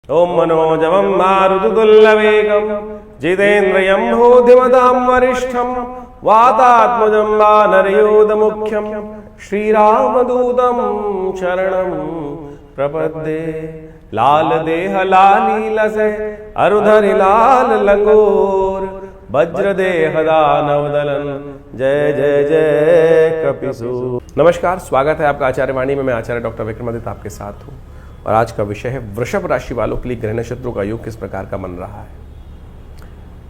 ओम मनोजवं मारुततुल्यवेगं जितेन्द्रियं बुद्धिमतां वरिष्ठं वातात्मजं वानरयोधमुख्यं श्रीरामदूतं शरणं प्रपद्ये। लाल देह लालील से अरुधरि लाल लंगोर वज्र देह दानव दलन जय जय जय कपिसु। नमस्कार, स्वागत है आपका आचार्य वाणी में। मैं आचार्य डॉक्टर विक्रमादित्य आपके साथ हूँ और आज का विषय है वृषभ राशि वालों के लिए ग्रह नक्षत्रों का योग किस प्रकार का बन रहा है।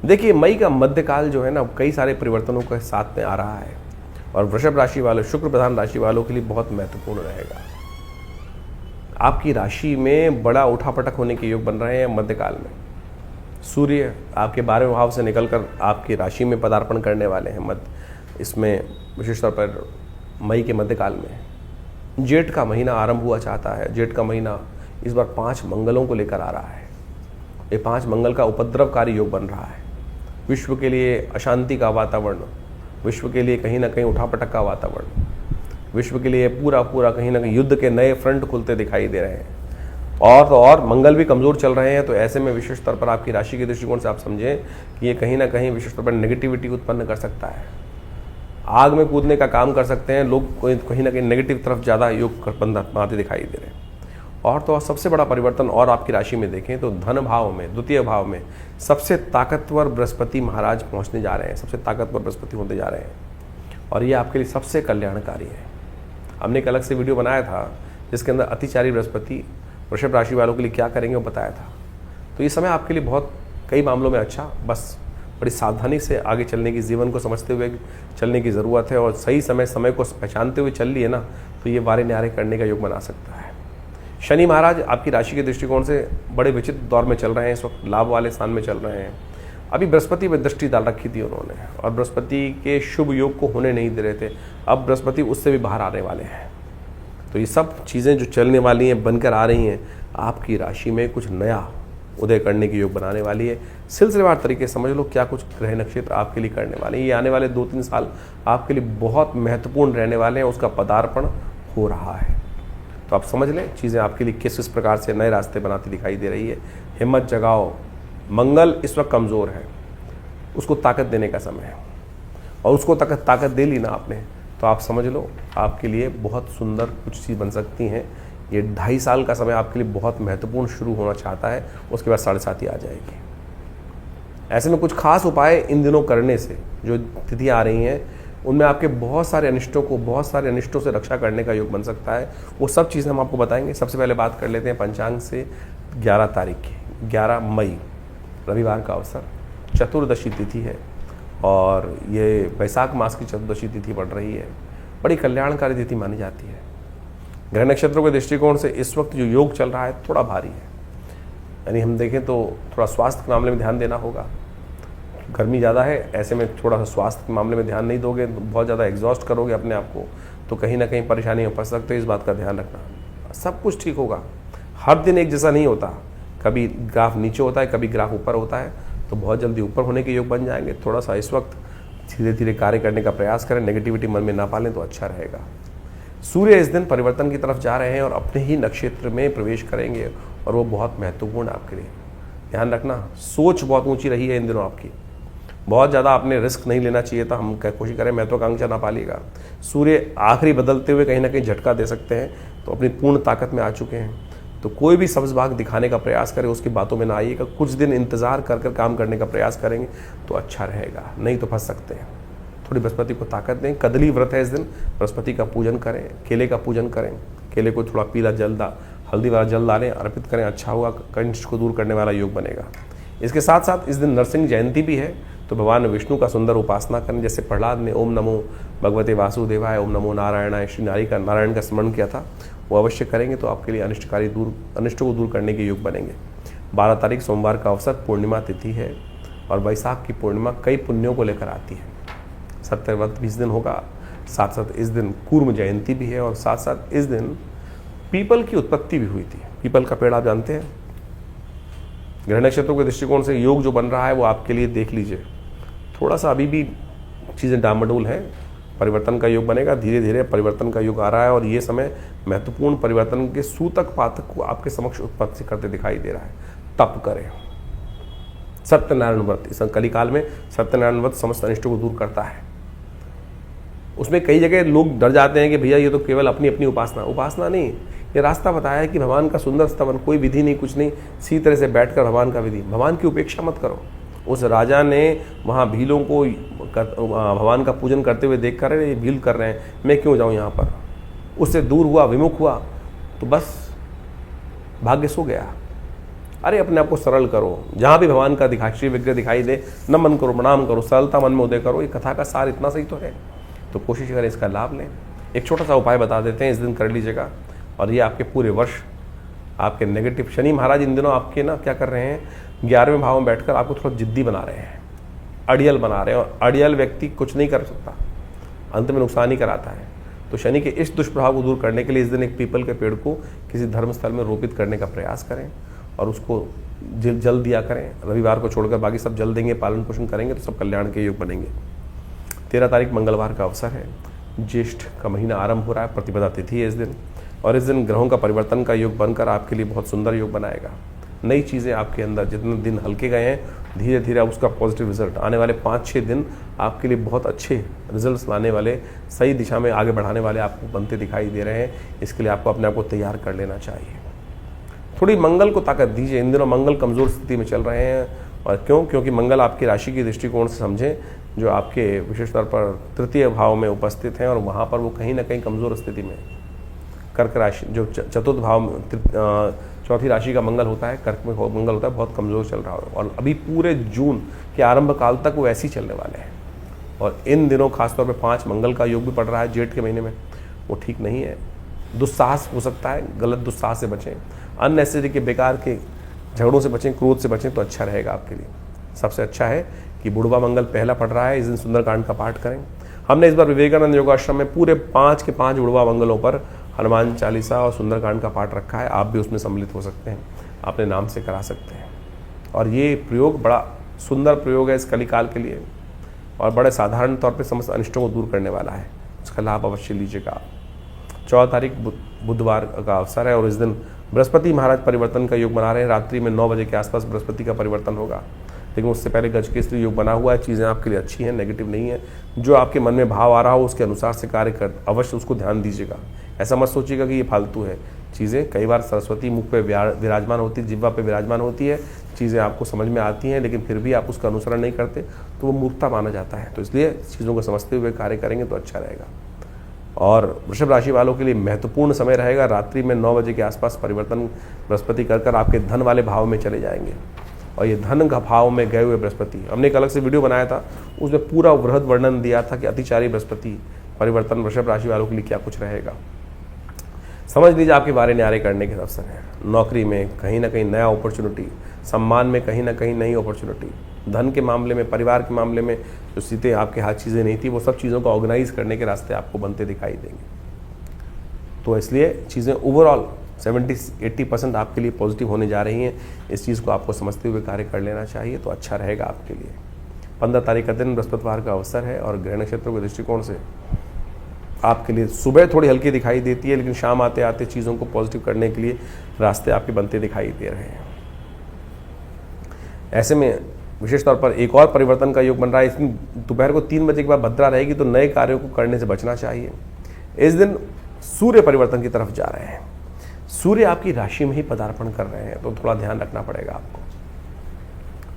देखिए, मई का मध्यकाल जो है ना, कई सारे परिवर्तनों के साथ में आ रहा है और वृषभ राशि वालों, शुक्र प्रधान राशि वालों के लिए बहुत महत्वपूर्ण रहेगा। आपकी राशि में बड़ा उठापटक होने के योग बन रहे हैं मध्यकाल में। सूर्य आपके 12वें भाव से निकलकर आपकी राशि में पदार्पण करने वाले हैं इसमें विशेष तौर पर मई के मध्यकाल में। जेठ का महीना आरंभ हुआ चाहता है। जेठ का महीना इस बार 5 मंगलों को लेकर आ रहा है। ये 5 मंगल का उपद्रवकारी योग बन रहा है। विश्व के लिए अशांति का वातावरण, विश्व के लिए कहीं ना कहीं उठापटक का वातावरण, विश्व के लिए पूरा कहीं ना कहीं युद्ध के नए फ्रंट खुलते दिखाई दे रहे हैं। और तो और मंगल भी कमज़ोर चल रहे हैं, तो ऐसे में विशेष तौर पर आपकी राशि के दृष्टिकोण से आप समझें कि ये कहीं ना कहीं विशेष तौर पर नेगेटिविटी उत्पन्न कर सकता है। आग में कूदने का काम कर सकते हैं लोग, कहीं ना कहीं नेगेटिव तरफ ज़्यादा योग बनाते दिखाई दे रहे हैं। और तो और सबसे बड़ा परिवर्तन और आपकी राशि में देखें तो धन भाव में, द्वितीय भाव में सबसे ताकतवर बृहस्पति महाराज पहुंचने जा रहे हैं। सबसे ताकतवर बृहस्पति होते जा रहे हैं और ये आपके लिए सबसे कल्याणकारी है। हमने एक अलग से वीडियो बनाया था जिसके अंदर अतिचारी बृहस्पति वृषभ राशि वालों के लिए क्या करेंगे वो बताया था। तो ये समय आपके लिए बहुत कई मामलों में अच्छा, बस बड़ी सावधानी से आगे चलने की, जीवन को समझते हुए चलने की ज़रूरत है और सही समय को पहचानते हुए चल लिए ना, तो ये वारे न्यारे करने का योग बना सकता है। शनि महाराज आपकी राशि के दृष्टिकोण से बड़े विचित्र दौर में चल रहे हैं। इस वक्त लाभ वाले स्थान में चल रहे हैं। अभी बृहस्पति में दृष्टि डाल रखी थी उन्होंने और बृहस्पति के शुभ योग को होने नहीं दे रहे थे। अब बृहस्पति उससे भी बाहर आने वाले हैं। तो ये सब चीज़ें जो चलने वाली हैं, बनकर आ रही हैं, आपकी राशि में कुछ नया उदय करने की योग बनाने वाली है। सिलसिलेवार तरीके समझ लो क्या कुछ ग्रह नक्षत्र आपके लिए करने वाले हैं। ये आने वाले 2-3 साल आपके लिए बहुत महत्वपूर्ण रहने वाले हैं। उसका पदार्पण हो रहा है, तो आप समझ लें चीज़ें आपके लिए किस प्रकार से नए रास्ते बनाती दिखाई दे रही है। हिम्मत जगाओ। मंगल इस वक्त कमज़ोर है, उसको ताकत देने का समय है और उसको ताकत दे ली ना आपने, तो आप समझ लो आपके लिए बहुत सुंदर कुछ चीज़ बन सकती हैं। ये 2.5 साल का समय आपके लिए बहुत महत्वपूर्ण शुरू होना चाहता है, उसके बाद 7.5 ही आ जाएगी। ऐसे में कुछ खास उपाय इन दिनों करने से, जो तिथियाँ आ रही हैं उनमें आपके बहुत सारे अनिष्टों से रक्षा करने का योग बन सकता है। वो सब चीज़ें हम आपको बताएंगे। सबसे पहले बात कर लेते हैं पंचांग से 11 तारीख की। 11 मई रविवार का अवसर, चतुर्दशी तिथि है और ये वैशाख मास की चतुर्दशी तिथि पड़ रही है। बड़ी कल्याणकारी तिथि मानी जाती है। ग्रह नक्षत्रों के दृष्टिकोण से इस वक्त जो योग चल रहा है थोड़ा भारी है। यानी हम देखें तो थोड़ा स्वास्थ्य के मामले में ध्यान देना होगा। गर्मी ज़्यादा है, ऐसे में थोड़ा सा स्वास्थ्य के मामले में ध्यान नहीं दोगे, बहुत ज़्यादा एग्जॉस्ट करोगे अपने आप को, तो कहीं ना कहीं परेशानी में फंस सकते हो। इस बात का ध्यान रखना। सब कुछ ठीक होगा। हर दिन एक जैसा नहीं होता। कभी ग्राफ नीचे होता है, कभी ग्राफ ऊपर होता है, तो बहुत जल्दी ऊपर होने के योग बन जाएंगे। थोड़ा सा इस वक्त धीरे धीरे कार्य करने का प्रयास करें। नेगेटिविटी मन में ना पालें तो अच्छा रहेगा। सूर्य इस दिन परिवर्तन की तरफ जा रहे हैं और अपने ही नक्षत्र में प्रवेश करेंगे और वो बहुत महत्वपूर्ण है आपके लिए। ध्यान रखना, सोच बहुत ऊंची रही है इन दिनों आपकी। बहुत ज़्यादा आपने रिस्क नहीं लेना चाहिए था। हम कोशिश करें महत्वाकांक्षा ना पालिएगा। सूर्य आखिरी बदलते हुए कहीं ना कहीं झटका दे सकते हैं, तो अपनी पूर्ण ताकत में आ चुके हैं। तो कोई भी सब्ज भाग दिखाने का प्रयास करें, उसकी बातों में ना आइएगा। कुछ दिन इंतज़ार कर काम करने का प्रयास करेंगे तो अच्छा रहेगा, नहीं तो फंस सकते हैं। थोड़ी बृहस्पति को ताकत दें। कदली व्रत है इस दिन, बृहस्पति का पूजन करें, केले का पूजन करें। केले को थोड़ा पीला हल्दी वाला जल डालें, अर्पित करें, अच्छा होगा। कनिष्ठ को दूर करने वाला योग बनेगा। इसके साथ साथ इस दिन नरसिंह जयंती भी है, तो भगवान विष्णु का सुंदर उपासना करें। जैसे प्रहलाद ने ओम नमो भगवते वासुदेवाय, ओम नमो नारायणाय श्री नारायण का स्मरण किया था, वो अवश्य करेंगे तो आपके लिए अनिष्टों को दूर करने के योग बनेंगे। 12 तारीख सोमवार का अवसर, पूर्णिमा तिथि है और वैशाख की पूर्णिमा कई पुण्यों को लेकर आती है। सत्यव्रत भी इस दिन होगा। साथ साथ इस दिन कूर्म जयंती भी है और साथ साथ इस दिन पीपल की उत्पत्ति भी हुई थी। पीपल का पेड़ आप जानते हैं। ग्रह नक्षत्रों के दृष्टिकोण से योग जो बन रहा है वो आपके लिए देख लीजिए। थोड़ा सा अभी भी चीज़ें डामाडोल है। परिवर्तन का योग बनेगा, धीरे धीरे परिवर्तन का योग आ रहा है और ये समय महत्वपूर्ण परिवर्तन के सूतक पातक को आपके समक्ष उत्पत्ति करते दिखाई दे रहा है। तप करें। सत्यनारायण व्रत, इस कलिकाल में सत्यनारायण व्रत समस्त अनिष्टों को दूर करता है। उसमें कई जगह लोग डर जाते हैं कि भैया ये तो केवल अपनी अपनी उपासना नहीं, ये रास्ता बताया है कि भगवान का सुंदर स्तवन, कोई विधि नहीं, कुछ नहीं, इसी तरह से बैठकर भगवान का विधि, भगवान की उपेक्षा मत करो। उस राजा ने वहाँ भीलों को भगवान का पूजन करते हुए देख कर, ये भील कर रहे हैं, मैं क्यों जाऊँ यहाँ पर, उससे दूर हुआ, विमुख हुआ, तो बस भाग्य सो गया। अरे अपने आप को सरल करो, जहाँ भी भगवान का श्री विग्रह दिखाई दे, नमन करो, प्रणाम करो, सरलता मन में उदय करो। ये कथा का सार इतना सही तो है, तो कोशिश करें इसका लाभ लें। एक छोटा सा उपाय बता देते हैं, इस दिन कर लीजिएगा, और ये आपके पूरे वर्ष आपके नेगेटिव, शनि महाराज इन दिनों आपके ना क्या कर रहे हैं, 11वें भाव में बैठकर आपको थोड़ा जिद्दी बना रहे हैं, अड़ियल बना रहे हैं, और अड़ियल व्यक्ति कुछ नहीं कर सकता, अंत में नुकसान ही कराता है। तो शनि के इस दुष्प्रभाव को दूर करने के लिए इस दिन एक पीपल के पेड़ को किसी धर्मस्थल में रोपित करने का प्रयास करें, और उसको जल दिया करें। रविवार को छोड़कर बाकी सब जल देंगे, पालन पोषण करेंगे तो सब कल्याण के योग बनेंगे। 13 तारीख मंगलवार का अवसर है, ज्येष्ठ का महीना आरंभ हो रहा है, प्रतिपदा तिथि है इस दिन, और इस दिन ग्रहों का परिवर्तन का योग बनकर आपके लिए बहुत सुंदर योग बनाएगा। नई चीज़ें आपके अंदर, जितने दिन हल्के गए हैं, धीरे धीरे उसका पॉजिटिव रिजल्ट आने वाले 5-6 दिन आपके लिए बहुत अच्छे रिजल्ट्स लाने वाले, सही दिशा में आगे बढ़ाने वाले आपको बनते दिखाई दे रहे हैं। इसके लिए आपको अपने आप को तैयार कर लेना चाहिए। थोड़ी मंगल को ताकत दीजिए, इन दिनों मंगल कमज़ोर स्थिति में चल रहे हैं, और क्यों? क्योंकि मंगल आपकी राशि की दृष्टिकोण से समझें, जो आपके विशेष तौर पर तृतीय भाव में उपस्थित हैं, और वहाँ पर वो कहीं ना कहीं कमज़ोर स्थिति में। कर्क राशि जो चतुर्थ भाव में चौथी राशि का मंगल होता है, कर्क में मंगल होता है, बहुत कमज़ोर चल रहा है, और अभी पूरे जून के आरंभ काल तक वो ऐसे ही चलने वाले हैं। और इन दिनों खासतौर पे 5 मंगल का योग भी पड़ रहा है जेठ के महीने में, वो ठीक नहीं है। दुस्साहस हो सकता है, गलत दुस्साहस से बचें, अननेसेसरी के बेकार के झगड़ों से बचें, क्रोध से बचें, तो अच्छा रहेगा आपके लिए। सबसे अच्छा है कि बुढ़वा मंगल पहला पड़ रहा है, इस दिन सुंदरकांड का पाठ करें। हमने इस बार विवेकानंद योगाश्रम में पूरे 5 के 5 बुढ़वा मंगलों पर हनुमान चालीसा और सुंदरकांड का पाठ रखा है, आप भी उसमें सम्मिलित हो सकते हैं, अपने नाम से करा सकते हैं। और ये प्रयोग बड़ा सुंदर प्रयोग है इस कलिकाल के लिए, और बड़े साधारण तौर पे समस्त अनिष्टों को दूर करने वाला है, उसका लाभ अवश्य लीजिएगा। 14 तारीख बुधवार का अवसर है, और इस दिन बृहस्पति महाराज परिवर्तन का योग बना रहे हैं। रात्रि में 9 बजे के आसपास बृहस्पति का परिवर्तन होगा, लेकिन उससे पहले गजकेसरी योग बना हुआ है। चीज़ें आपके लिए अच्छी हैं, नेगेटिव नहीं है। जो आपके मन में भाव आ रहा हो उसके अनुसार से कार्य कर, अवश्य उसको ध्यान दीजिएगा। ऐसा मत सोचिएगा कि ये फालतू है चीज़ें। कई बार सरस्वती मुख पे विराजमान होती है, जिह्वा पे विराजमान होती है, चीज़ें आपको समझ में आती हैं, लेकिन फिर भी आप उसका अनुसरण नहीं करते तो वो मूर्खता माना जाता है। तो इसलिए चीज़ों को समझते हुए कार्य करेंगे तो अच्छा रहेगा। और वृषभ राशि वालों के लिए महत्वपूर्ण समय रहेगा, रात्रि में 9 बजे के आसपास परिवर्तन बृहस्पति कर आपके धन वाले भाव में चले जाएंगे। और ये धन का भाव में गए हुए बृहस्पति, हमने एक अलग से वीडियो बनाया था, उसमें पूरा बृहद वर्णन दिया था कि अतिचारी बृहस्पति परिवर्तन वृषभ राशि वालों के लिए क्या कुछ रहेगा। समझ लीजिए आपके बारे न्यारे करने के अवसर है। नौकरी में कहीं ना कहीं नया अपॉर्चुनिटी, सम्मान में कहीं ना कहीं नई अपॉर्चुनिटी, धन के मामले में, परिवार के मामले में जो सीधे आपके हाथ चीज़ें नहीं थी, वो सब चीज़ों को ऑर्गेनाइज करने के रास्ते आपको बनते दिखाई देंगे। तो इसलिए चीज़ें ओवरऑल 70-80% आपके लिए पॉजिटिव होने जा रही हैं। इस चीज़ को आपको समझते हुए कार्य कर लेना चाहिए, तो अच्छा रहेगा आपके लिए। 15 तारीख का दिन बृहस्पतिवार का अवसर है, और ग्रह नक्षत्रों के दृष्टिकोण से आपके लिए सुबह थोड़ी हल्की दिखाई देती है, लेकिन शाम आते आते चीज़ों को पॉजिटिव करने के लिए रास्ते आपके बनते दिखाई दे रहे हैं। ऐसे में विशेष तौर पर एक और परिवर्तन का योग बन रहा है। इस दिन दोपहर को 3 बजे के बाद भद्रा रहेगी, तो नए कार्यों को करने से बचना चाहिए। इस दिन सूर्य परिवर्तन की तरफ जा रहे हैं, सूर्य आपकी राशि में ही पदार्पण कर रहे हैं, तो थोड़ा ध्यान रखना पड़ेगा आपको,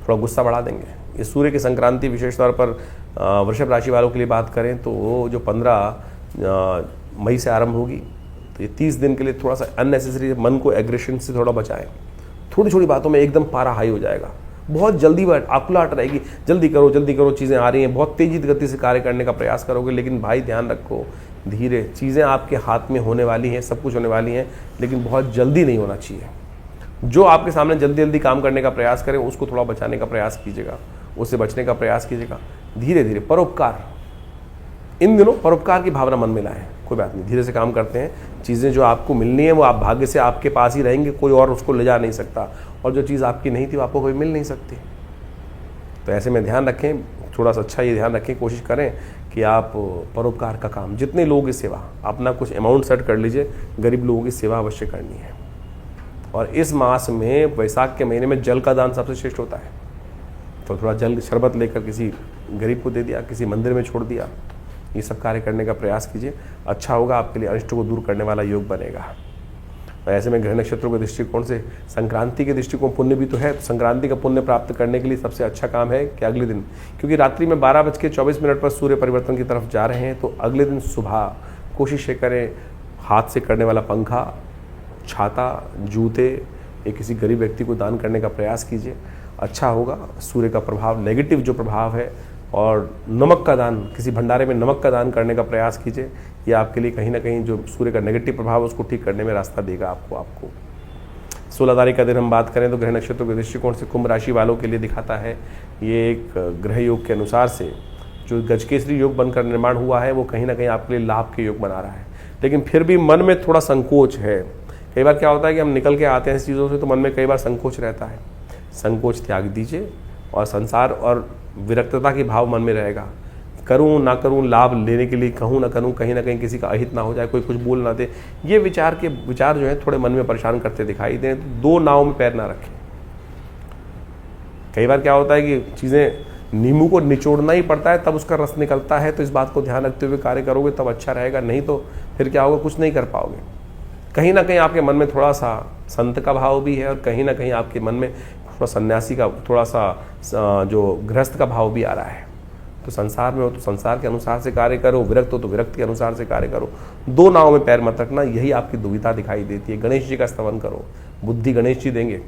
थोड़ा गुस्सा बढ़ा देंगे। ये सूर्य की संक्रांति विशेष तौर पर वृषभ राशि वालों के लिए बात करें तो वो जो 15 मई से आरंभ होगी, तो ये 30 दिन के लिए थोड़ा सा अननेसेसरी मन को एग्रेशन से थोड़ा बचाएं। थोड़ी छोटी बातों में एकदम पारा हाई हो जाएगा, बहुत जल्दी आकुलाहट रहेगी, जल्दी करो, चीज़ें आ रही हैं, बहुत तेजी गति से कार्य करने का प्रयास करोगे। लेकिन भाई ध्यान रखो, धीरे, चीज़ें आपके हाथ में होने वाली हैं, सब कुछ होने वाली हैं, लेकिन बहुत जल्दी नहीं होना चाहिए। जो आपके सामने जल्दी काम करने का प्रयास करें, उसको थोड़ा बचाने का प्रयास कीजिएगा, उससे बचने का प्रयास कीजिएगा। धीरे धीरे परोपकार, इन दिनों परोपकार की भावना मन में लाएं। कोई बात नहीं, धीरे से काम करते हैं, चीज़ें जो आपको मिलनी है वो आप भाग्य से आपके पास ही रहेंगे, कोई और उसको ले जा नहीं सकता, और जो चीज़ आपकी नहीं थी वो आपको कोई मिल नहीं सकती। तो ऐसे में ध्यान रखें, थोड़ा सा अच्छा ये ध्यान रखें, कोशिश करें कि आप परोपकार का काम, जितने लोगों की सेवा, अपना कुछ अमाउंट सेट कर लीजिए, गरीब लोगों की सेवा अवश्य करनी है। और इस मास में वैशाख के महीने में जल का दान सबसे श्रेष्ठ होता है। तो थोड़ा जल शरबत लेकर किसी गरीब को दे दिया, किसी मंदिर में छोड़ दिया, ये सब कार्य करने का प्रयास कीजिए, अच्छा होगा, आपके लिए अनिष्ट को दूर करने वाला योग बनेगा। और ऐसे में ग्रह नक्षत्रों के दृष्टिकोण से संक्रांति के दृष्टिकोण पुण्य भी तो है, तो संक्रांति का पुण्य प्राप्त करने के लिए सबसे अच्छा काम है कि अगले दिन, क्योंकि रात्रि में 12:24 पर सूर्य परिवर्तन की तरफ जा रहे हैं, तो अगले दिन सुबह कोशिश करें हाथ से करने वाला पंखा, छाता, जूते ये किसी गरीब व्यक्ति को दान करने का प्रयास कीजिए, अच्छा होगा। सूर्य का प्रभाव, नेगेटिव जो प्रभाव है, और नमक का दान, किसी भंडारे में नमक का दान करने का प्रयास कीजिए, ये आपके लिए कहीं ना कहीं जो सूर्य का नेगेटिव प्रभाव है उसको ठीक करने में रास्ता देगा आपको। 16 तारीख का दिन हम बात करें तो ग्रह नक्षत्रों के दृष्टिकोण से कुंभ राशि वालों के लिए दिखाता है, ये एक ग्रह योग के अनुसार से जो गजकेसरी योग बनकर निर्माण हुआ है वो कहीं ना कहीं आपके लिए लाभ के योग बना रहा है, लेकिन फिर भी मन में थोड़ा संकोच है। कई बार क्या होता है कि हम निकल के आते हैं इस चीज़ों से, तो मन में कई बार संकोच रहता है। संकोच त्याग दीजिए और संसार और विरक्तता की भाव मन में रहेगा। करूं ना करूं, लाभ लेने के लिए कहूं ना करूं, कहीं ना कहीं किसी का अहित ना हो जाए, कोई कुछ बोल ना दे, ये विचार जो है थोड़े मन में परेशान करते दिखाई दें। तो दो नाव में पैर ना रखें। कई बार क्या होता है कि चीज़ें, नींबू को निचोड़ना ही पड़ता है तब उसका रस निकलता है, तो इस बात को ध्यान रखते हुए कार्य करोगे तब अच्छा रहेगा, नहीं तो फिर क्या होगा, कुछ नहीं कर पाओगे। कहीं ना कहीं आपके मन में थोड़ा सा संत का भाव भी है, और कहीं ना कहीं आपके मन में थोड़ा सन्यासी का, थोड़ा सा जो गृहस्थ का भाव भी आ रहा है। तो संसार में हो तो संसार के अनुसार से कार्य करो, विरक्त हो तो विरक्त के अनुसार से कार्य करो। दो नाव में पैर मत रखना, यही आपकी दुविधा दिखाई देती है। गणेश जी का स्तवन करो, बुद्धि गणेश जी देंगे,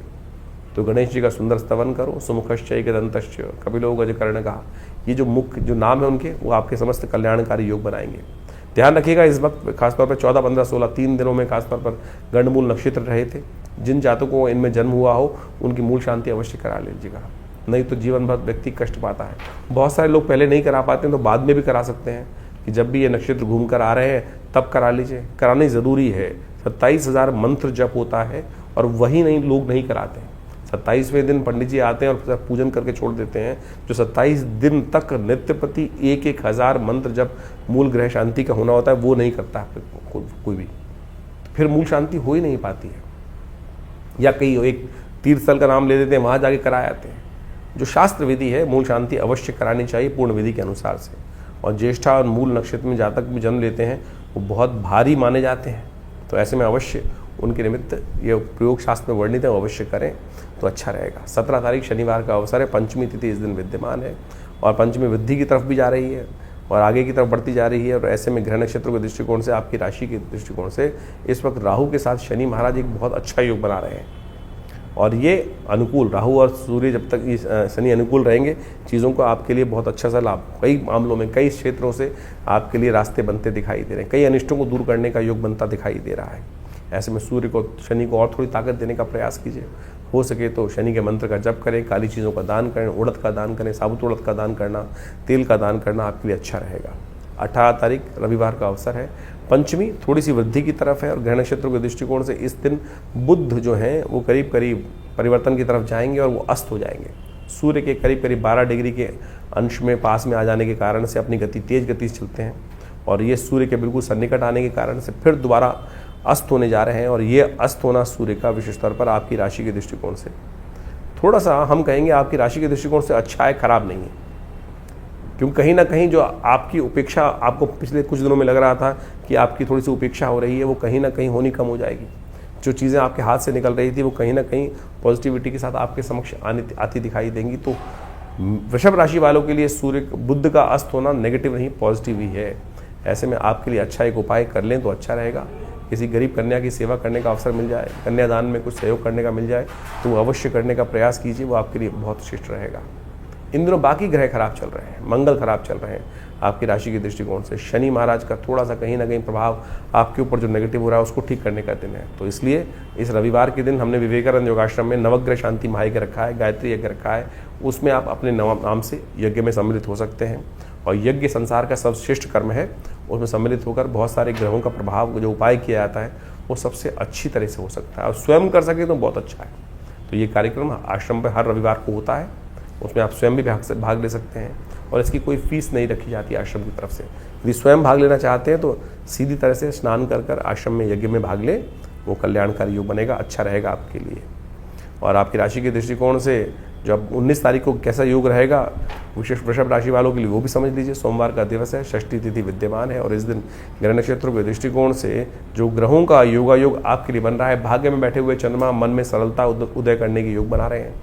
तो गणेश जी का सुंदर स्तवन करो। सुमुखश्च एकदंतश्च कपिलो गजकर्ण का, ये जो मुख्य जो नाम है उनके, वो आपके समस्त कल्याणकारी योग बनाएंगे। ध्यान रखिएगा इस वक्त खासतौर पर 14, 15, 16 3 दिनों में खासतौर पर गंडमूल नक्षत्र रहे थे, जिन जातकों को इनमें जन्म हुआ हो उनकी मूल शांति अवश्य करा लीजिएगा, नहीं तो जीवन भर व्यक्ति कष्ट पाता है। बहुत सारे लोग पहले नहीं करा पाते हैं, तो बाद में भी करा सकते हैं कि जब भी ये नक्षत्र घूम कर आ रहे हैं तब करा लीजिए, करानी ज़रूरी है। 27,000 मंत्र जप होता है और वही नहीं लोग नहीं कराते हैं। 27वें दिन पंडित जी आते हैं और पूजन करके छोड़ देते हैं। जो 27 दिन तक नित्य प्रति 1,000 मंत्र जब मूल ग्रह शांति का होना होता है वो नहीं करता कोई भी, फिर मूल शांति हो ही नहीं पाती है। या कई एक तीर्थ स्थल का नाम ले देते हैं, वहाँ जाके करा आते हैं। जो शास्त्र विधि है, मूल शांति अवश्य करानी चाहिए पूर्ण विधि के अनुसार से। और ज्येष्ठा और मूल नक्षत्र में जातक भी जन्म लेते हैं वो बहुत भारी माने जाते हैं, तो ऐसे में अवश्य उनके निमित्त ये प्रयोग शास्त्र में वर्णित है, वो अवश्य करें तो अच्छा रहेगा। 17 तारीख शनिवार का अवसर है, पंचमी तिथि इस दिन विद्यमान है और पंचमी वृद्धि की तरफ भी जा रही है और आगे की तरफ बढ़ती जा रही है। और ऐसे में ग्रह नक्षत्रों के दृष्टिकोण से, आपकी राशि के दृष्टिकोण से इस वक्त राहु के साथ शनि महाराज एक बहुत अच्छा योग बना रहे हैं और ये अनुकूल, राहु और सूर्य जब तक शनि अनुकूल रहेंगे, चीज़ों को आपके लिए बहुत अच्छा सा लाभ, कई मामलों में कई क्षेत्रों से आपके लिए रास्ते बनते दिखाई दे रहे हैं, कई अनिष्टों को दूर करने का योग बनता दिखाई दे रहा है। ऐसे में सूर्य को, शनि को और थोड़ी ताकत देने का प्रयास कीजिए। हो सके तो शनि के मंत्र का जप करें, काली चीज़ों का दान करें, उड़द का दान करें, साबुत उड़द का दान करना, तेल का दान करना आपके लिए अच्छा रहेगा। 18 तारीख रविवार का अवसर है, पंचमी थोड़ी सी वृद्धि की तरफ है और ग्रह नक्षत्रों के दृष्टिकोण से इस दिन बुध जो हैं वो करीब करीब परिवर्तन की तरफ जाएंगे और वो अस्त हो जाएंगे। सूर्य के करीब करीब 12 डिग्री के अंश में पास में आ जाने के कारण से अपनी गति तेज गति से चलते हैं और ये सूर्य के बिल्कुल सन्निकट आने के कारण से फिर दोबारा अस्त होने जा रहे हैं। और ये अस्त होना सूर्य का विशेष तौर पर आपकी राशि के दृष्टिकोण से थोड़ा सा, हम कहेंगे आपकी राशि के दृष्टिकोण से अच्छा है, खराब नहीं है। क्योंकि कहीं ना कहीं जो आपकी उपेक्षा, आपको पिछले कुछ दिनों में लग रहा था कि आपकी थोड़ी सी उपेक्षा हो रही है, वो कहीं ना कहीं होनी कम हो जाएगी। जो चीज़ें आपके हाथ से निकल रही थी वो कहीं ना कहीं पॉजिटिविटी के साथ आपके समक्ष आती दिखाई देंगी। तो वृषभ राशि वालों के लिए सूर्य बुध का अस्त होना नेगेटिव नहीं, पॉजिटिव ही है। ऐसे में आपके लिए अच्छा एक उपाय कर लें तो अच्छा रहेगा। किसी गरीब कन्या की सेवा करने का अवसर मिल जाए, कन्यादान में कुछ सहयोग करने का मिल जाए तो वो अवश्य करने का प्रयास कीजिए, वो आपके लिए बहुत श्रेष्ठ रहेगा। इन दिनों बाकी ग्रह खराब चल रहे हैं, मंगल खराब चल रहे हैं आपकी राशि के दृष्टिकोण से। शनि महाराज का थोड़ा सा कहीं ना कहीं प्रभाव आपके ऊपर जो नेगेटिव हो रहा है उसको ठीक करने का दिन है। तो इसलिए इस रविवार के दिन हमने विवेकानंद योगाश्रम में नवग्रह शांति महायज्ञ रखा है, गायत्री यज्ञ रखा है। उसमें आप अपने नाम से यज्ञ में सम्मिलित हो सकते हैं और यज्ञ संसार का सर्वश्रेष्ठ कर्म है। उसमें सम्मिलित होकर बहुत सारे ग्रहों का प्रभाव जो उपाय किया जाता है वो सबसे अच्छी तरह से हो सकता है और स्वयं कर सके तो बहुत अच्छा है। तो ये कार्यक्रम आश्रम पर हर रविवार को होता है, उसमें आप स्वयं भी भाग ले सकते हैं और इसकी कोई फीस नहीं रखी जाती आश्रम की तरफ से। यदि स्वयं भाग लेना चाहते हैं तो सीधी तरह से स्नान कर आश्रम में यज्ञ में भाग लें वो कल्याणकारी योग बनेगा, अच्छा रहेगा आपके लिए। और आपकी राशि के दृष्टिकोण से जो अब 19 तारीख को कैसा योग रहेगा विशेष वृषभ राशि वालों के लिए वो भी समझ लीजिए। सोमवार का दिवस है, षष्ठी तिथि विद्यमान है और इस दिन ग्रह नक्षत्रों के दृष्टिकोण से जो ग्रहों का योगायोग आपके लिए बन रहा है, भाग्य में बैठे हुए चंद्रमा मन में सरलता उदय करने के योग बना रहे हैं।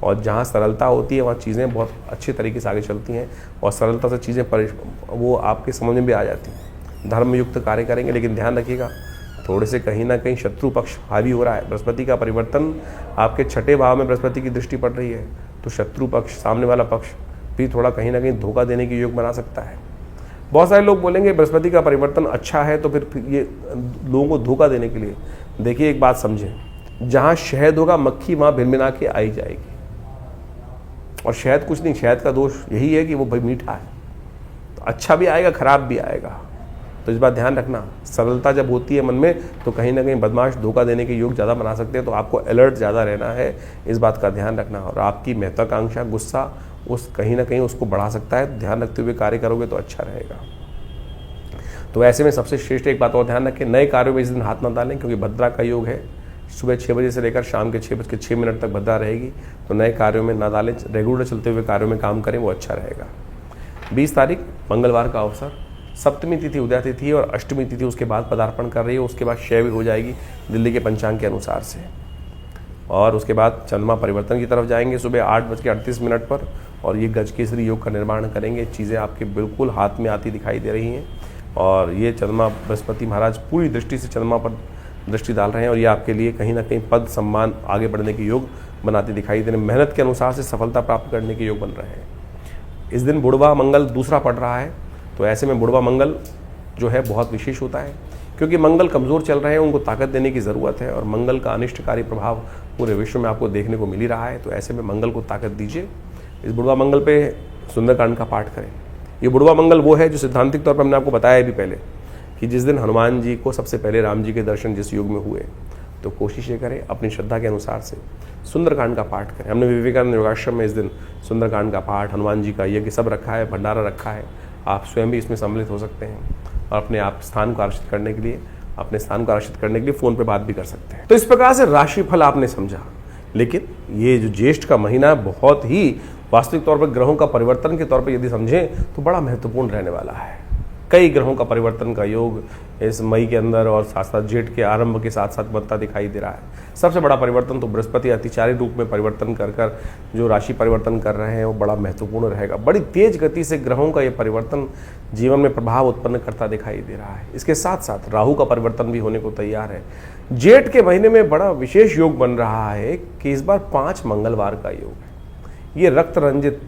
और जहाँ सरलता होती है वहाँ चीज़ें बहुत अच्छे तरीके से आगे चलती हैं और सरलता से चीज़ें वो आपके समझ में भी आ जाती हैं। धर्मयुक्त कार्य करेंगे, लेकिन ध्यान रखिएगा थोड़े से कहीं ना कहीं शत्रु पक्ष हावी हो रहा है। बृहस्पति का परिवर्तन, आपके 6ठे भाव में बृहस्पति की दृष्टि पड़ रही है, तो शत्रु पक्ष, सामने वाला पक्ष भी थोड़ा कहीं ना कहीं धोखा देने के योग बना सकता है। बहुत सारे लोग बोलेंगे बृहस्पति का परिवर्तन अच्छा है तो फिर ये लोगों को धोखा देने के लिए। देखिए एक बात समझें, जहाँ शहद होगा मक्खी वहाँ भिनभिना के आई जाएगी। और शहद कुछ नहीं, शहद का दोष यही है कि वो भाई मीठा है, तो अच्छा भी आएगा खराब भी आएगा। तो इस बात ध्यान रखना, सरलता जब होती है मन में तो कहीं ना कहीं बदमाश धोखा देने के योग ज़्यादा बना सकते हैं। तो आपको अलर्ट ज़्यादा रहना है, इस बात का ध्यान रखना। और आपकी महत्वाकांक्षा, गुस्सा उस कहीं ना कहीं उसको बढ़ा सकता है। ध्यान रखते हुए कार्य करोगे तो अच्छा रहेगा। तो ऐसे में सबसे श्रेष्ठ एक बात और ध्यान रखें, नए कार्यों में इस दिन हाथ न डालें, क्योंकि भद्रा का योग है। सुबह 6 बजे से लेकर शाम के 6:06 तक भद्रा रहेगी, तो नए कार्यों में ना डालें। रेगुलर चलते हुए कार्यों में काम करें, वो अच्छा रहेगा। 20 तारीख मंगलवार का अवसर, सप्तमी तिथि उदय तिथि और अष्टमी तिथि उसके बाद पदार्पण कर रही है। उसके बाद क्षय भी हो जाएगी दिल्ली के पंचांग के अनुसार से। और उसके बाद चंद्रमा परिवर्तन की तरफ जाएंगे सुबह 8:38 पर, और ये गज केसरी योग का निर्माण करेंगे। चीज़ें आपके बिल्कुल हाथ में आती दिखाई दे रही हैं। और ये चंद्रमा, बृहस्पति महाराज पूरी दृष्टि से चंद्रमा पर दृष्टि डाल रहे हैं और ये आपके लिए कहीं ना कहीं पद, सम्मान, आगे बढ़ने के योग बनाते दिखाई दे रहे हैं। मेहनत के अनुसार से सफलता प्राप्त करने के योग बन रहे हैं। इस दिन बुढ़वा मंगल दूसरा पड़ रहा है, तो ऐसे में बुढ़वा मंगल जो है बहुत विशेष होता है, क्योंकि मंगल कमज़ोर चल रहे हैं, उनको ताकत देने की ज़रूरत है। और मंगल का अनिष्टकारी प्रभाव पूरे विश्व में आपको देखने को मिल ही रहा है। तो ऐसे में मंगल को ताकत दीजिए। इस बुढ़वा मंगल पे सुंदरकांड का पाठ करें। ये बुढ़वा मंगल वो है जो सिद्धांतिक तौर पर हमने आपको बताया भी पहले कि जिस दिन हनुमान जी को सबसे पहले राम जी के दर्शन जिस युग में हुए, तो कोशिश ये करें अपनी श्रद्धा के अनुसार से सुंदरकांड का पाठ करें। हमने विवेकानंद योगाश्रम में इस दिन सुंदरकांड का पाठ, हनुमान जी का यज्ञ सब रखा है, भंडारा रखा है। आप स्वयं भी इसमें सम्मिलित हो सकते हैं और अपने आप स्थान को आरक्षित करने के लिए फ़ोन पर बात भी कर सकते हैं। तो इस प्रकार से राशिफल आपने समझा। लेकिन ये जो ज्येष्ठ का महीना बहुत ही वास्तविक तौर पर ग्रहों का परिवर्तन के तौर पर यदि समझें तो बड़ा महत्वपूर्ण रहने वाला है। कई ग्रहों का परिवर्तन का योग इस मई के अंदर और साथ साथ जेठ के आरंभ के साथ साथ बनता दिखाई दे रहा है। सबसे बड़ा परिवर्तन तो बृहस्पति अतिचारी रूप में परिवर्तन कर जो राशि परिवर्तन कर रहे हैं वो बड़ा महत्वपूर्ण रहेगा। बड़ी तेज गति से ग्रहों का ये परिवर्तन जीवन में प्रभाव उत्पन्न करता दिखाई दे रहा है। इसके साथ साथ राहु का परिवर्तन भी होने को तैयार है। जेठ के महीने में बड़ा विशेष योग बन रहा है कि इस बार 5 मंगलवार का योग है। ये रक्त रंजित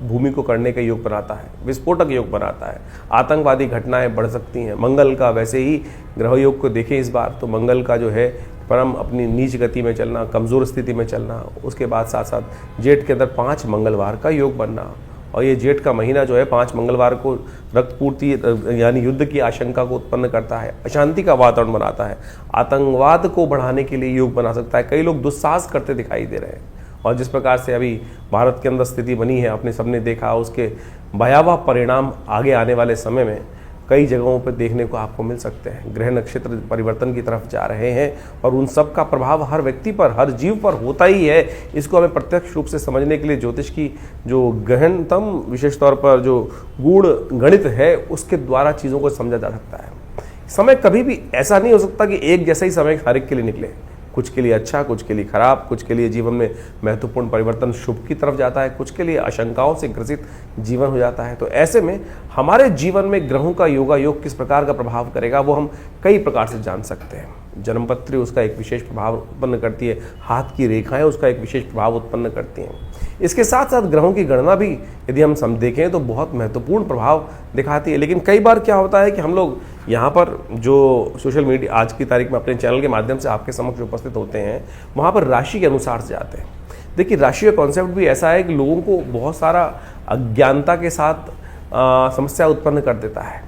भूमि को करने का योग बनाता है, विस्फोटक योग बनाता है। आतंकवादी घटनाएं बढ़ सकती हैं। मंगल का वैसे ही ग्रह योग को देखें इस बार तो मंगल का जो है परम अपनी नीच गति में चलना, कमज़ोर स्थिति में चलना, उसके बाद साथ साथ जेठ के अंदर 5 मंगलवार का योग बनना। और ये जेठ का महीना जो है 5 मंगलवार को रक्तपूर्ति यानी युद्ध की आशंका को उत्पन्न करता है, अशांति का वातावरण बनाता है, आतंकवाद को बढ़ाने के लिए योग बना सकता है। कई लोग दुस्साहस करते दिखाई दे रहे हैं। और जिस प्रकार से अभी भारत के अंदर स्थिति बनी है, अपने सबने देखा, उसके भयावह परिणाम आगे आने वाले समय में कई जगहों पर देखने को आपको मिल सकते हैं। ग्रह नक्षत्र परिवर्तन की तरफ जा रहे हैं और उन सब का प्रभाव हर व्यक्ति पर, हर जीव पर होता ही है। इसको हमें प्रत्यक्ष रूप से समझने के लिए ज्योतिष की जो गहनतम विशेष तौर पर जो गूढ़ गणित है उसके द्वारा चीज़ों को समझा जा सकता है। समय कभी भी ऐसा नहीं हो सकता कि एक जैसा ही समय हर एक के लिए निकले। कुछ के लिए अच्छा, कुछ के लिए खराब, कुछ के लिए जीवन में महत्वपूर्ण परिवर्तन शुभ की तरफ जाता है, कुछ के लिए आशंकाओं से ग्रसित जीवन हो जाता है। तो ऐसे में हमारे जीवन में ग्रहों का योग किस प्रकार का प्रभाव करेगा वो हम कई प्रकार से जान सकते हैं। जन्मपत्री उसका एक विशेष प्रभाव उत्पन्न करती है, हाथ की रेखाएं उसका एक विशेष प्रभाव उत्पन्न करती हैं। इसके साथ साथ ग्रहों की गणना भी यदि हम देखें तो बहुत महत्वपूर्ण प्रभाव दिखाती है। लेकिन कई बार क्या होता है कि हम लोग यहाँ पर जो सोशल मीडिया आज की तारीख में अपने चैनल के माध्यम से आपके समक्ष उपस्थित होते हैं, वहाँ पर राशि के अनुसार से जाते हैं। देखिए राशि का कॉन्सेप्ट भी ऐसा है कि लोगों को बहुत सारा अज्ञानता के साथ समस्या उत्पन्न कर देता है।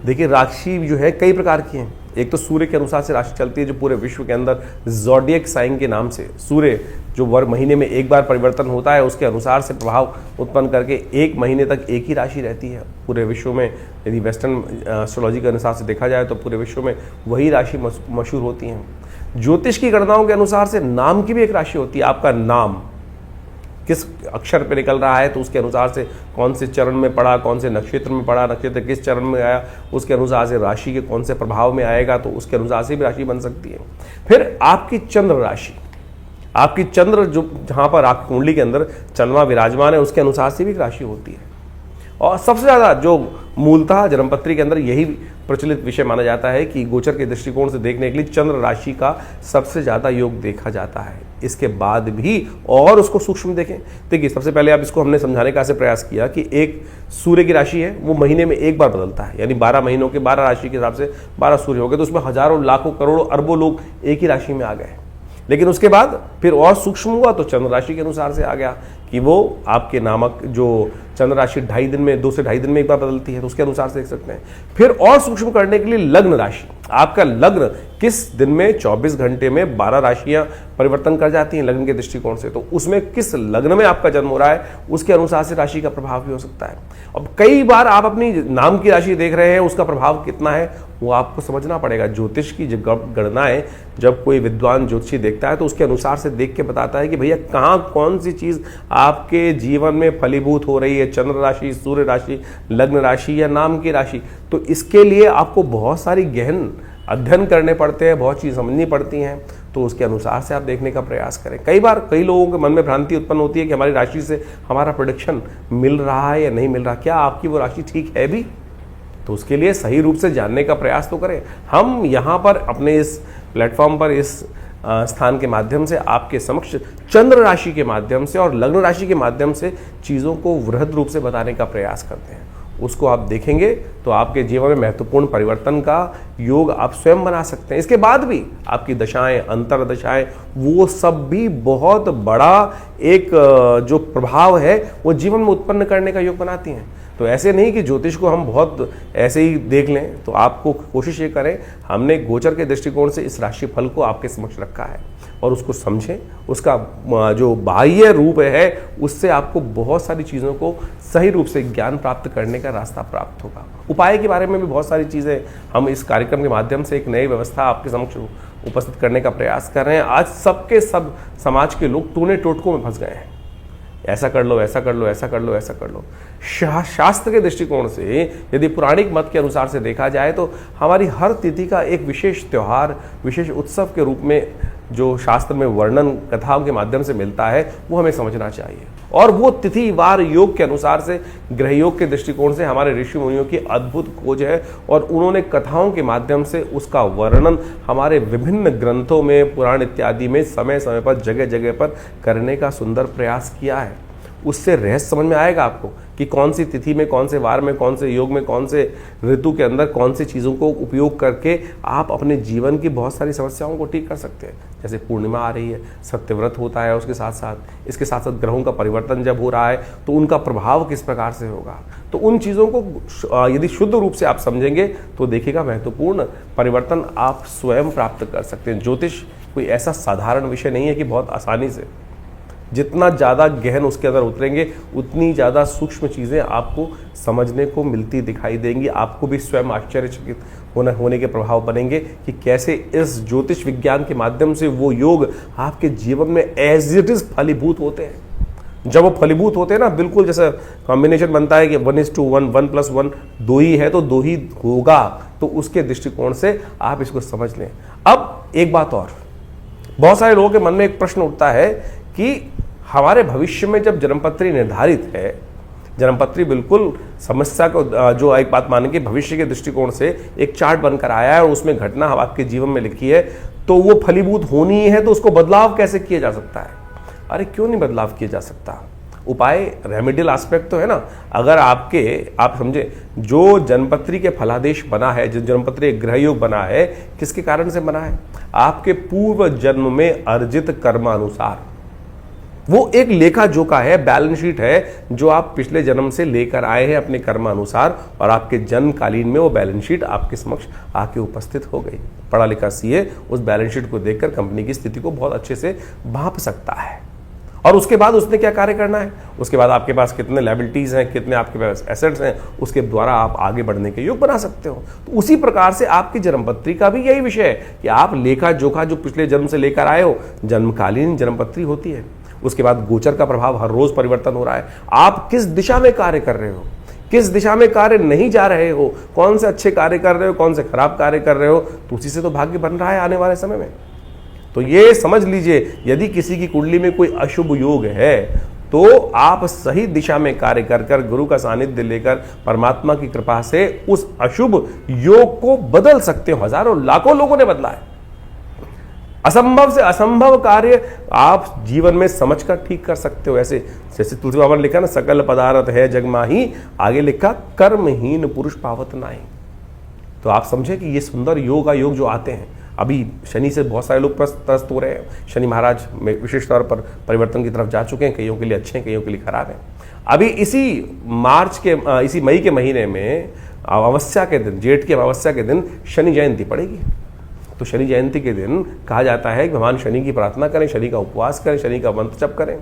देखिए राशि जो है कई प्रकार की हैं। एक तो सूर्य के अनुसार से राशि चलती है, जो पूरे विश्व के अंदर ज़ोडिएक साइन के नाम से सूर्य जो महीने में एक बार परिवर्तन होता है उसके अनुसार से प्रभाव उत्पन्न करके एक महीने तक एक ही राशि रहती है पूरे विश्व में। यदि वेस्टर्न एस्ट्रोलॉजी के अनुसार से देखा जाए तो पूरे विश्व में वही राशि मशहूर होती हैं। ज्योतिष की गणनाओं के अनुसार से नाम की भी एक राशि होती है। आपका नाम किस अक्षर पे निकल रहा है तो उसके अनुसार से कौन से चरण में पड़ा, कौन से नक्षत्र में पड़ा, नक्षत्र किस चरण में आया, उसके अनुसार से राशि के कौन से प्रभाव में आएगा, तो उसके अनुसार से भी राशि बन सकती है। फिर आपकी चंद्र राशि, आपकी चंद्र जो जहां पर आपकी कुंडली के अंदर चंद्रमा विराजमान है उसके अनुसार से भी एक राशि होती है। और सबसे ज़्यादा जो मूलतः जन्मपत्री के अंदर यही प्रचलित विषय माना जाता है कि गोचर के दृष्टिकोण से देखने के लिए चंद्र राशि का सबसे ज़्यादा योग देखा जाता है। इसके बाद भी और उसको सूक्ष्म देखें। देखिए, सबसे पहले आप इसको हमने समझाने का ऐसे प्रयास किया कि एक सूर्य की राशि है, वो महीने में एक बार बदलता है, यानी 12 महीनों के 12 राशि के हिसाब से 12 सूर्य हो गए, तो उसमें हजारों लाखों करोड़ों अरबों लोग एक ही राशि में आ गए। लेकिन उसके बाद फिर और सूक्ष्म हुआ तो चंद्र राशि के अनुसार से आ गया कि वो आपके नामक जो चंद्र राशि 2.5 दिन में 2 से 2.5 दिन में एक बार बदलती है, तो उसके अनुसार से देख सकते हैं। फिर और सूक्ष्म करने के लिए लग्न राशि, आपका लग्न किस दिन में 24 घंटे में 12 राशियां परिवर्तन कर जाती हैं लग्न के दृष्टिकोण से, तो उसमें किस लग्न में आपका जन्म हो रहा है उसके अनुसार से राशि का प्रभाव भी हो सकता है। अब कई बार आप अपनी नाम की राशि देख रहे हैं, उसका प्रभाव कितना है वो आपको समझना पड़ेगा। ज्योतिष की गणनाएं जब कोई विद्वान ज्योतिषी देखता है तो उसके अनुसार से देख के बताता है कि भैया कहाँ कौन सी चीज आपके जीवन में फलीभूत हो रही है, चंद्र राशि, सूर्य राशि, लग्न राशि या नाम की राशि। तो इसके लिए आपको बहुत सारी गहन अध्ययन करने पड़ते हैं, बहुत चीज़ समझनी पड़ती हैं, तो उसके अनुसार से आप देखने का प्रयास करें। कई बार कई लोगों के मन में भ्रांति उत्पन्न होती है कि हमारी राशि से हमारा प्रेडिक्शन मिल रहा है या नहीं मिल रहा, क्या आपकी वो राशि ठीक है भी, तो उसके लिए सही रूप से जानने का प्रयास तो करें। हम यहाँ पर अपने इस प्लेटफॉर्म पर इस स्थान के माध्यम से आपके समक्ष चंद्र राशि के माध्यम से और लग्न राशि के माध्यम से चीज़ों को वृहद रूप से बताने का प्रयास करते हैं। उसको आप देखेंगे तो आपके जीवन में महत्वपूर्ण परिवर्तन का योग आप स्वयं बना सकते हैं। इसके बाद भी आपकी दशाएं, अंतर दशाएं, वो सब भी बहुत बड़ा एक जो प्रभाव है वो जीवन में उत्पन्न करने का योग बनाती हैं। तो ऐसे नहीं कि ज्योतिष को हम बहुत ऐसे ही देख लें, तो आपको कोशिश ये करें, हमने गोचर के दृष्टिकोण से इस राशि फल को आपके समक्ष रखा है और उसको समझें। उसका जो बाह्य रूप है उससे आपको बहुत सारी चीज़ों को सही रूप से ज्ञान प्राप्त करने का रास्ता प्राप्त होगा। उपाय के बारे में भी बहुत सारी चीज़ें हम इस कार्यक्रम के माध्यम से एक नई व्यवस्था आपके समक्ष उपस्थित करने का प्रयास कर रहे हैं। आज सबके सब समाज के लोग टूने टोटकों में फंस गए हैं, ऐसा कर लो, ऐसा कर लो, ऐसा कर लो, ऐसा कर लो। शास्त्र के दृष्टिकोण से यदि पौराणिक मत के अनुसार से देखा जाए तो हमारी हर तिथि का एक विशेष त्यौहार, विशेष उत्सव के रूप में जो शास्त्र में वर्णन कथाओं के माध्यम से मिलता है वो हमें समझना चाहिए। और वो तिथि वार योग के अनुसार से, ग्रह योग के दृष्टिकोण से हमारे ऋषि मुनियों की अद्भुत खोज है और उन्होंने कथाओं के माध्यम से उसका वर्णन हमारे विभिन्न ग्रंथों में, पुराण इत्यादि में समय समय पर, जगह जगह पर करने का सुंदर प्रयास किया है। उससे रहस्य समझ में आएगा आपको कि कौन सी तिथि में, कौन से वार में, कौन से योग में, कौन से ऋतु के अंदर कौन सी चीज़ों को उपयोग करके आप अपने जीवन की बहुत सारी समस्याओं को ठीक कर सकते हैं। जैसे पूर्णिमा आ रही है, सत्यव्रत होता है, उसके साथ साथ इसके साथ साथ ग्रहों का परिवर्तन जब हो रहा है तो उनका प्रभाव किस प्रकार से होगा। तो उन चीज़ों को यदि शुद्ध रूप से आप समझेंगे तो देखिएगा महत्वपूर्ण परिवर्तन आप स्वयं प्राप्त कर सकते हैं। ज्योतिष कोई ऐसा साधारण विषय नहीं है कि बहुत आसानी से, जितना ज़्यादा गहन उसके अंदर उतरेंगे उतनी ज़्यादा सूक्ष्म चीज़ें आपको समझने को मिलती दिखाई देंगी। आपको भी स्वयं आश्चर्यचकित होने के प्रभाव बनेंगे कि कैसे इस ज्योतिष विज्ञान के माध्यम से वो योग आपके जीवन में एज इट इज फलीभूत होते हैं। जब वो फलीभूत होते हैं ना, बिल्कुल जैसा कॉम्बिनेशन बनता है कि 1:1, 1+1 2 ही है तो 2 ही होगा, तो उसके दृष्टिकोण से आप इसको समझ लें। अब एक बात और, बहुत सारे लोगों के मन में एक प्रश्न उठता है कि हमारे भविष्य में जब जन्मपत्री निर्धारित है, जन्मपत्री बिल्कुल समस्या को जो एक बात मानेंगे भविष्य के दृष्टिकोण से एक चार्ट बनकर आया है और उसमें घटना आपके जीवन में लिखी है, तो वो फलीभूत होनी है, तो उसको बदलाव कैसे किया जा सकता है? अरे क्यों नहीं बदलाव किया जा सकता? उपाय रेमेडियल एस्पेक्ट तो है ना। अगर आप समझे, जो जन्मपत्री के फलादेश बना है, जो जन्मपत्री ग्रह योग बना है, किसके कारण से बना है? आपके पूर्व जन्म में अर्जित कर्मानुसार। वो एक लेखा जोखा है, बैलेंस शीट है जो आप पिछले जन्म से लेकर आए हैं अपने कर्मानुसार, और आपके जन्मकालीन में वो बैलेंस शीट आपके समक्ष आके उपस्थित हो गई। पढ़ा लिखा सीए उस बैलेंस शीट को देखकर कंपनी की स्थिति को बहुत अच्छे से भांप सकता है, और उसके बाद उसने क्या कार्य करना है, उसके बाद आपके पास कितने लायबिलिटीज हैं, कितने आपके पास एसेट्स हैं, उसके द्वारा आप आगे बढ़ने के योग बना सकते हो। तो उसी प्रकार से आपकी जन्मपत्री का भी यही विषय है कि आप लेखा जोखा जो पिछले जन्म से लेकर आए हो, जन्मकालीन जन्मपत्री होती है। उसके बाद गोचर का प्रभाव हर रोज परिवर्तन हो रहा है। आप किस दिशा में कार्य कर रहे हो, किस दिशा में कार्य नहीं जा रहे हो, कौन से अच्छे कार्य कर रहे हो, कौन से खराब कार्य कर रहे हो, तो उसी से तो भाग्य बन रहा है आने वाले समय में। तो ये समझ लीजिए, यदि किसी की कुंडली में कोई अशुभ योग है तो आप सही दिशा में कार्य कर कर गुरु का सानिध्य लेकर परमात्मा की कृपा से उस अशुभ योग को बदल सकते हो। हजारों लाखों लोगों ने बदला है। असंभव से असंभव कार्य आप जीवन में समझकर ठीक कर सकते हो। ऐसे जैसे तुलसी बाबा ने लिखा ना, सकल पदार्थ है जग माही, आगे लिखा कर्महीन पुरुष पावत नाहीं। तो आप समझे कि ये सुंदर योग जो आते हैं, अभी शनि से बहुत सारे लोग त्रस्त हो रहे हैं। शनि महाराज में विशेष तौर पर परिवर्तन की तरफ जा चुके हैं, कईयों के लिए अच्छे हैं, कईयों के लिए खराब हैं। अभी इसी मई के महीने में अमावस्या के दिन, जेठ की अमावस्या के दिन शनि जयंती पड़ेगी। तो शनि जयंती के दिन कहा जाता है कि भगवान शनि की प्रार्थना करें, शनि का उपवास करें, शनि का मंत्र जप करें।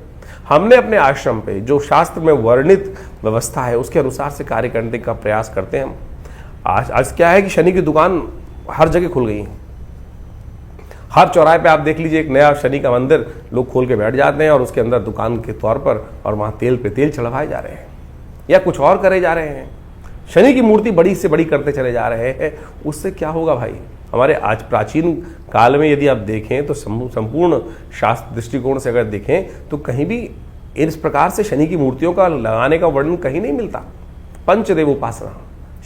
हमने अपने आश्रम पे जो शास्त्र में वर्णित व्यवस्था है उसके अनुसार से कार्य करने का प्रयास करते हैं हम। आज क्या है कि शनि की दुकान हर जगह खुल गई है। हर चौराहे पे आप देख लीजिए, एक नया शनि का मंदिर लोग खोल के बैठ जाते हैं और उसके अंदर दुकान के तौर पर, और वहां तेल पे तेल चढ़वाए जा रहे हैं या कुछ और करे जा रहे हैं। शनि की मूर्ति बड़ी से बड़ी करते चले जा रहे हैं। उससे क्या होगा भाई? हमारे आज प्राचीन काल में यदि आप देखें तो संपूर्ण शास्त्र दृष्टिकोण से अगर देखें तो कहीं भी इस प्रकार से शनि की मूर्तियों का लगाने का वर्णन कहीं नहीं मिलता। पंचदेव उपासना,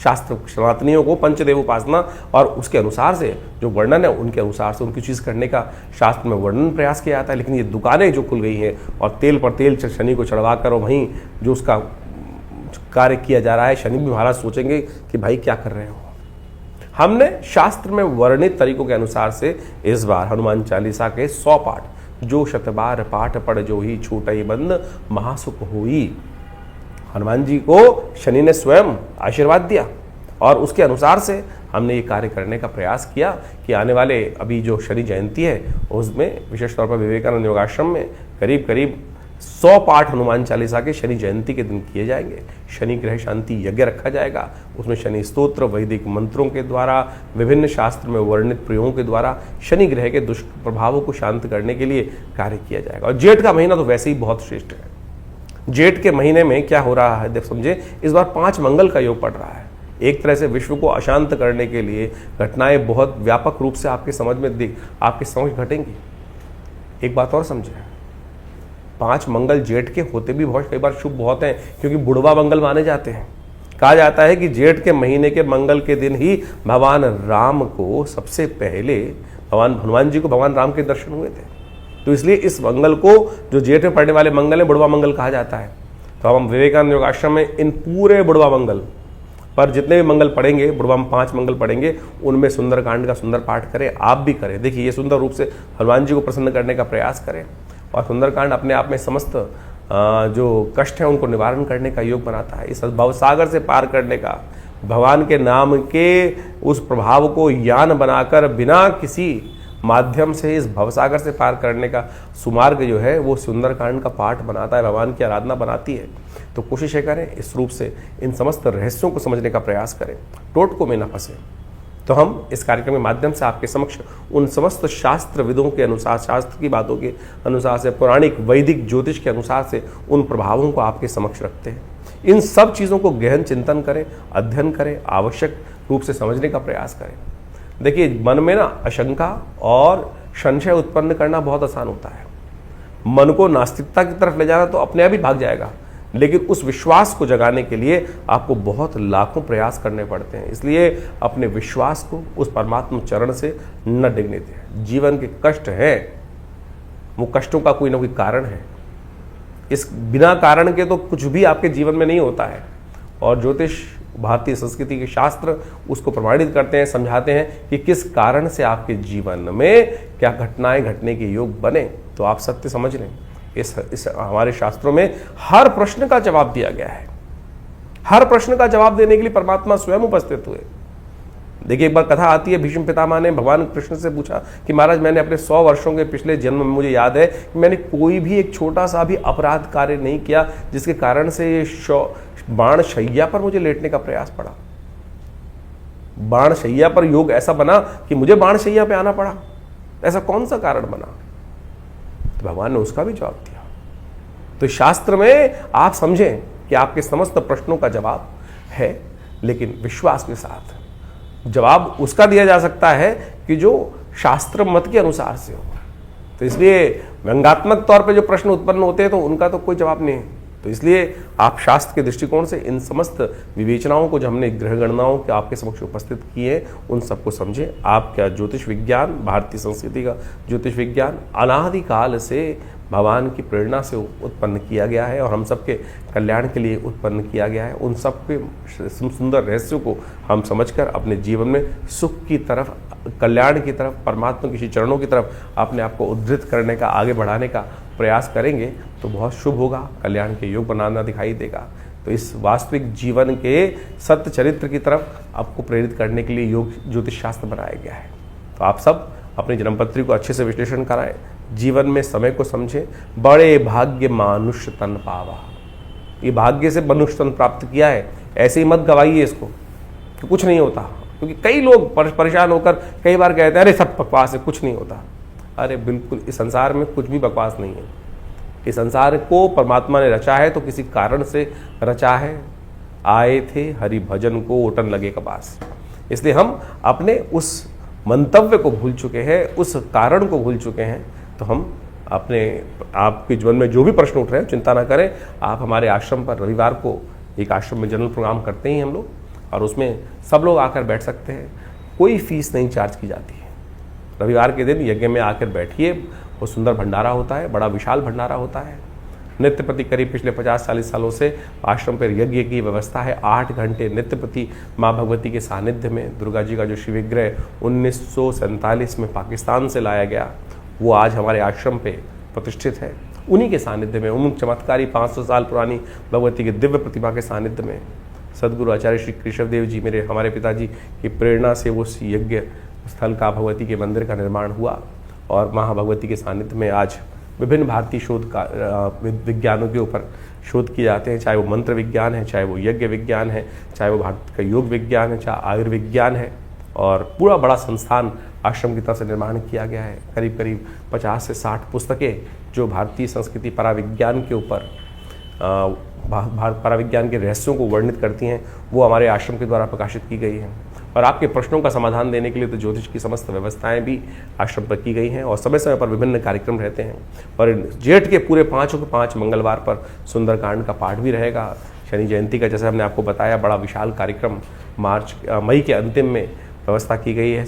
शास्त्र सनातनियों को पंचदेव उपासना और उसके अनुसार से जो वर्णन है उनके अनुसार से उनकी चीज़ करने का शास्त्र में वर्णन प्रयास किया जाता है। लेकिन ये दुकानें जो खुल गई हैं और तेल पर तेल शनि को चढ़वा कर, और वहीं जो उसका कार्य किया जा रहा है, शनि भी महाराज सोचेंगे कि भाई क्या कर रहे हो। हमने शास्त्र में वर्णित तरीकों के अनुसार से इस बार हनुमान चालीसा के 100 पाठ, जो शतबार पाठ पढ़ जो ही छूटई बंद महासुख हुई, हनुमान जी को शनि ने स्वयं आशीर्वाद दिया, और उसके अनुसार से हमने ये कार्य करने का प्रयास किया कि आने वाले अभी जो शनि जयंती है उसमें विशेष तौर पर विवेकानंद योगाश्रम में करीब करीब 100 पाठ हनुमान चालीसा के शनि जयंती के दिन किए जाएंगे। शनि ग्रह शांति यज्ञ रखा जाएगा, उसमें शनि स्तोत्र वैदिक मंत्रों के द्वारा, विभिन्न शास्त्र में वर्णित प्रयोगों के द्वारा शनि ग्रह के दुष्प्रभावों को शांत करने के लिए कार्य किया जाएगा। और जेठ का महीना तो वैसे ही बहुत श्रेष्ठ है। जेठ के महीने में क्या हो रहा है देख समझे, इस बार 5 मंगल का योग पड़ रहा है। एक तरह से विश्व को अशांत करने के लिए घटनाएं बहुत व्यापक रूप से आपके समझ घटेंगी। एक बात और समझे, 5 मंगल जेठ के होते भी बहुत कई बार शुभ बहुत हैं, क्योंकि बुढ़वा मंगल माने जाते हैं। कहा जाता है कि जेठ के महीने के मंगल के दिन ही भगवान राम को सबसे पहले भगवान हनुमान जी को भगवान राम के दर्शन हुए थे। तो इसलिए इस मंगल को, जो जेठ में पड़ने वाले मंगल है, बुढ़वा मंगल कहा जाता है। तो हम विवेकानंद योगाश्रम में इन पूरे बुढ़वा मंगल पर जितने भी मंगल पढ़ेंगे, बुढ़वा में 5 मंगल पढ़ेंगे, उनमें सुंदरकांड का सुंदर पाठ करें। आप भी करें। देखिए, ये सुंदर रूप से हनुमान जी को प्रसन्न करने का प्रयास करें। और सुंदरकांड अपने आप में समस्त जो कष्ट है उनको निवारण करने का योग बनाता है। इस भवसागर से पार करने का, भगवान के नाम के उस प्रभाव को यान बनाकर बिना किसी माध्यम से इस भवसागर से पार करने का सुमार्ग जो है वो सुंदरकांड का पाठ बनाता है, भगवान की आराधना बनाती है। तो कोशिश करें इस रूप से इन समस्त रहस्यों को समझने का प्रयास करें, टोटकों में न फंसे। तो हम इस कार्यक्रम के माध्यम से आपके समक्ष उन समस्त शास्त्र विदों के अनुसार, शास्त्र की बातों के अनुसार से, पौराणिक वैदिक ज्योतिष के अनुसार से उन प्रभावों को आपके समक्ष रखते हैं। इन सब चीज़ों को गहन चिंतन करें, अध्ययन करें, आवश्यक रूप से समझने का प्रयास करें। देखिए, मन में ना आशंका और संशय उत्पन्न करना बहुत आसान होता है। मन को नास्तिकता की तरफ ले जाना तो अपने आप ही भाग जाएगा, लेकिन उस विश्वास को जगाने के लिए आपको बहुत लाखों प्रयास करने पड़ते हैं। इसलिए अपने विश्वास को उस परमात्मा चरण से न डिगने दें। जीवन के कष्ट हैं, वो कष्टों का कोई ना कोई कारण है। इस बिना कारण के तो कुछ भी आपके जीवन में नहीं होता है। और ज्योतिष, भारतीय संस्कृति के शास्त्र उसको प्रमाणित करते हैं, समझाते हैं कि किस कारण से आपके जीवन में क्या घटनाएं घटने के योग बने। तो आप सत्य समझ लें इस हमारे शास्त्रों में हर प्रश्न का जवाब दिया गया है। हर प्रश्न का जवाब देने के लिए परमात्मा स्वयं उपस्थित हुए। देखिए, एक बार कथा आती है, भीष्म पितामह ने भगवान कृष्ण से पूछा कि महाराज, मैंने अपने 100 वर्षों के पिछले जन्म में मुझे याद है कि मैंने कोई भी एक छोटा सा भी अपराध कार्य नहीं किया जिसके कारण से ये बाण शैया पर मुझे लेटने का प्रयास पड़ा। बाण शैया पर योग ऐसा बना कि मुझे बाण शैया पे आना पड़ा। ऐसा कौन सा कारण बना? तो भगवान ने उसका भी जवाब दिया। तो शास्त्र में आप समझें कि आपके समस्त प्रश्नों का जवाब है, लेकिन विश्वास के साथ। जवाब उसका दिया जा सकता है कि जो शास्त्र मत के अनुसार से हो। तो इसलिए व्यंग्यात्मक तौर पे जो प्रश्न उत्पन्न होते हैं तो उनका तो कोई जवाब नहीं है। तो इसलिए आप शास्त्र के दृष्टिकोण से इन समस्त विवेचनाओं को जो हमने ग्रह गणनाओं के आपके समक्ष उपस्थित किए हैं उन सबको समझें। आपका ज्योतिष विज्ञान, भारतीय संस्कृति का ज्योतिष विज्ञान अनादिकाल से भगवान की प्रेरणा से उत्पन्न किया गया है और हम सबके कल्याण के लिए उत्पन्न किया गया है। उन सब के सुंदर रहस्यों को हम समझकर अपने जीवन में सुख की तरफ, कल्याण की तरफ, परमात्मा के चरणों की तरफ अपने आप को उद्धृत करने का, आगे बढ़ाने का प्रयास करेंगे तो बहुत शुभ होगा, कल्याण के योग बनाना दिखाई देगा। तो इस वास्तविक जीवन के सत्य चरित्र की तरफ आपको प्रेरित करने के लिए योग ज्योतिष शास्त्र बनाया गया है। तो आप सब अपनी जन्मपत्री को अच्छे से विश्लेषण कराएं, जीवन में समय को समझें। बड़े भाग्य मानुष्य तन पावा, ये भाग्य से मनुष्य तन प्राप्त किया है, ऐसे ही मत गवाइए इसको कि कुछ नहीं होता। क्योंकि कई लोग परेशान होकर कई बार कहते हैं अरे सब बकवास है, कुछ नहीं होता। अरे बिल्कुल, इस संसार में कुछ भी बकवास नहीं है। इस संसार को परमात्मा ने रचा है तो किसी कारण से रचा है। आए थे हरि भजन को ओटन लगे कपास। इसलिए हम अपने उस मंतव्य को भूल चुके हैं, उस कारण को भूल चुके हैं। तो हम अपने आपके जीवन में जो भी प्रश्न उठ रहे हैं चिंता ना करें। आप हमारे आश्रम पर रविवार को एक आश्रम में जनरल प्रोग्राम करते हैं हम लोग, और उसमें सब लोग आकर बैठ सकते हैं। कोई फीस नहीं चार्ज की जाती है। रविवार के दिन यज्ञ में आकर बैठिए, वो सुंदर भंडारा होता है, बड़ा विशाल भंडारा होता है। नित्य प्रति करीब पिछले 50-40 सालों से आश्रम पर यज्ञ की व्यवस्था है। 8 घंटे नित्य प्रति माँ भगवती के सानिध्य में दुर्गा जी का जो शिवविग्रह 1947 में पाकिस्तान से लाया गया, वो आज हमारे आश्रम पे प्रतिष्ठित है। उन्हीं के सानिध्य में, उन चमत्कारी 500 साल पुरानी भगवती के दिव्य प्रतिमा के सानिध्य में सदगुरु आचार्य श्री केशव देव जी, हमारे पिताजी की प्रेरणा से उस यज्ञ स्थल का, भगवती के मंदिर का निर्माण हुआ। और महाभगवती के सानिध्य में आज विभिन्न भारतीय शोध का विज्ञानों के ऊपर शोध किए जाते हैं, चाहे वो मंत्र विज्ञान है, चाहे वो यज्ञ विज्ञान है, चाहे वो भारत का योग विज्ञान है, चाहे आयुर्विज्ञान है। और पूरा बड़ा संस्थान आश्रम की तरफ से निर्माण किया गया है। करीब करीब 50 से 60 पुस्तकें जो भारतीय संस्कृति पराविज्ञान के ऊपर, पराविज्ञान के रहस्यों को वर्णित करती हैं, वो हमारे आश्रम के द्वारा प्रकाशित की गई हैं। और आपके प्रश्नों का समाधान देने के लिए तो ज्योतिष की समस्त व्यवस्थाएं भी आश्रम पर की गई हैं और समय समय पर विभिन्न कार्यक्रम रहते हैं। और जेठ के पूरे 5 मंगलवार पर सुंदरकांड का पाठ भी रहेगा। शनि जयंती का, जैसे हमने आपको बताया, बड़ा विशाल कार्यक्रम मई के अंतिम में व्यवस्था की गई है।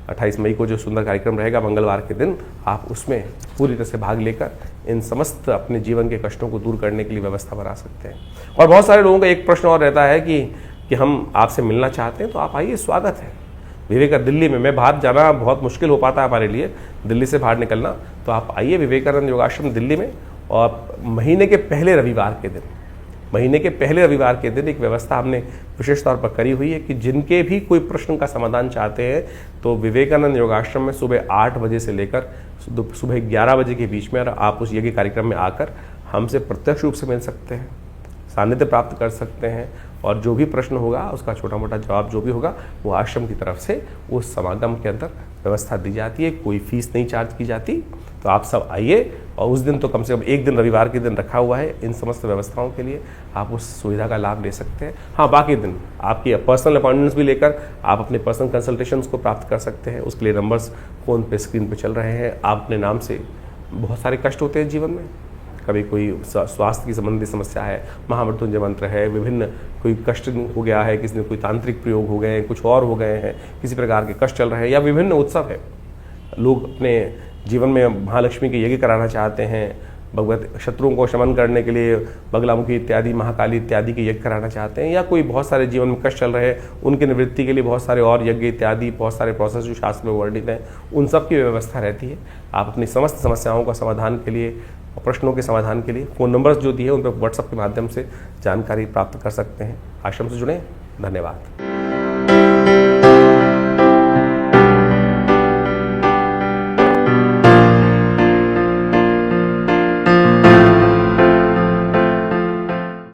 28 मई को जो सुंदर कार्यक्रम रहेगा मंगलवार के दिन, आप उसमें पूरी तरह से भाग लेकर इन समस्त अपने जीवन के कष्टों को दूर करने के लिए व्यवस्था बना सकते हैं। और बहुत सारे लोगों का एक प्रश्न और रहता है कि हम आपसे मिलना चाहते हैं, तो आप आइए, स्वागत है। विवेकानंद दिल्ली में, मैं बाहर जाना बहुत मुश्किल हो पाता है हमारे लिए, दिल्ली से बाहर निकलना, तो आप आइए विवेकानंद योगाश्रम दिल्ली में। और महीने के पहले रविवार के दिन एक व्यवस्था हमने विशेष तौर पर करी हुई है कि जिनके भी कोई प्रश्न का समाधान चाहते हैं तो विवेकानंद योगाश्रम में सुबह 8 बजे से लेकर सुबह 11 बजे के बीच में आप उस यज्ञ कार्यक्रम में आकर हमसे प्रत्यक्ष रूप से मिल सकते हैं, सानिध्य प्राप्त कर सकते हैं। और जो भी प्रश्न होगा उसका छोटा मोटा जवाब जो भी होगा वो आश्रम की तरफ से उस समागम के अंदर व्यवस्था दी जाती है। कोई फीस नहीं चार्ज की जाती। तो आप सब आइए, और उस दिन तो कम से कम एक दिन रविवार के दिन रखा हुआ है इन समस्त व्यवस्थाओं के लिए, आप उस सुविधा का लाभ ले सकते हैं। हाँ, बाकी दिन आपकी पर्सनल अपॉइंटमेंट्स भी लेकर आप अपने पर्सनल कंसल्टेशंस को प्राप्त कर सकते हैं। उसके लिए नंबर्स फ़ोन पे, स्क्रीन पे चल रहे हैं। आप अपने नाम से, बहुत सारे कष्ट होते हैं जीवन में, कभी कोई स्वास्थ्य की संबंधी समस्या है, महामृत्युंजय मंत्र है, विभिन्न कोई कष्ट हो गया है, किसी ने कोई तांत्रिक प्रयोग हो गए हैं, कुछ और हो गए हैं, किसी प्रकार के कष्ट चल रहे हैं, या विभिन्न उत्सव है, लोग अपने जीवन में महालक्ष्मी के यज्ञ कराना चाहते हैं, भगवत शत्रुओं को शमन करने के लिए बगलामुखी इत्यादि, महाकाली इत्यादि के यज्ञ कराना चाहते हैं, या कोई बहुत सारे जीवन में कष्ट चल रहे हैं उनकी निवृत्ति के लिए बहुत सारे और यज्ञ इत्यादि, बहुत सारे प्रोसेस जो शास्त्र में वर्णित हैं, उन सब की व्यवस्था रहती है। आप अपनी समस्त समस्याओं का समाधान के लिए, प्रश्नों के समाधान के लिए फ़ोन नंबर्स जो दिए उन पर व्हाट्सएप के माध्यम से जानकारी प्राप्त कर सकते हैं। आश्रम से जुड़ें। धन्यवाद।